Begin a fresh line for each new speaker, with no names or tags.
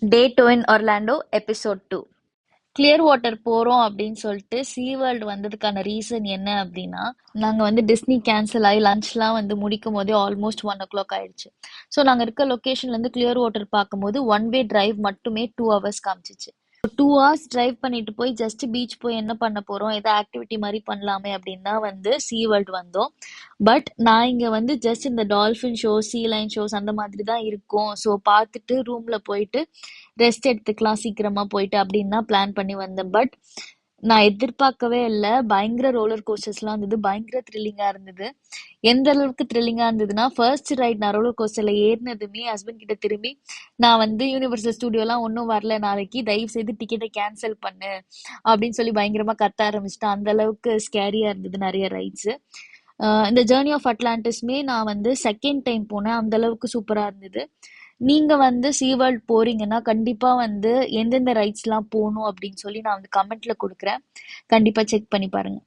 டே 2 இன் Orlando episode 2. Clear water போறோம் அப்படின்னு சொல்லிட்டு சீ வேர்ல்டு வந்ததுக்கான ரீசன் என்ன அப்படின்னா, நாங்க வந்து டிஸ்னி கேன்சல் ஆகி லஞ்ச்லாம் வந்து முடிக்கும் போதே ஆல்மோஸ்ட் 1 o'clock ஆயிடுச்சு. ஸோ நாங்க இருக்க லொகேஷன்ல இருந்து கிளியர் வாட்டர் பார்க்கும்போது ஒன் வே டிரைவ் மட்டுமே 2 hours காமிச்சிச்சு. 2 hours டிரைவ் பண்ணிட்டு போய் ஜஸ்ட் பீச் போய் என்ன பண்ண போறோம், ஏதோ ஆக்டிவிட்டி மாதிரி பண்ணலாமே அப்படின்னு தான் வந்து சீ வேர்ல்டு வந்தோம். பட் நான் இங்க வந்து ஜஸ்ட் இந்த டால்ஃபின் ஷோ, சீ லைன் ஷோஸ் அந்த மாதிரி தான் இருக்கும். ஸோ பார்த்துட்டு ரூம்ல போயிட்டு ரெஸ்ட் எடுத்துக்கலாம் சீக்கிரமா போயிட்டு அப்படின்னு தான் பிளான் பண்ணி வந்தேன். பட் நான் எதிர்பார்க்கவே இல்லை. பயங்கர ரோலர் கோஸ்டர்ஸ்லாம் இருந்தது, பயங்கர த்ரில்லிங்கா இருந்தது. எந்த அளவுக்கு த்ரில்லிங்கா இருந்ததுன்னா, ஃபர்ஸ்ட் ரைட் நான் ரோலர் கோஸ்டர்ல ஏறினதுமே ஹஸ்பண்ட் கிட்ட திரும்பி, நான் வந்து யூனிவர்சல் ஸ்டுடியோலாம் ஒன்றும் வரல நாளைக்கு, தயவு செய்து டிக்கெட்டை கேன்சல் பண்ணு அப்படின்னு சொல்லி பயங்கரமா கத்த ஆரம்பிச்சிட்டேன். அந்த அளவுக்கு ஸ்கேரியா இருந்தது நிறைய ரைட்ஸ். இந்த ஜேர்னி ஆஃப் அட்லாண்டிஸ்மே நான் வந்து செகண்ட் டைம் போனேன். அந்த அளவுக்கு சூப்பரா இருந்தது. நீங்க வந்து சீ வேர்ல்ட் போறீங்கன்னா கண்டிப்பா வந்து எந்தெந்த ரைட்ஸ்லாம் போகணும் அப்படின்னு சொல்லி நான் வந்து கமெண்ட்ல கொடுக்குறேன். கண்டிப்பா செக் பண்ணி பாருங்க.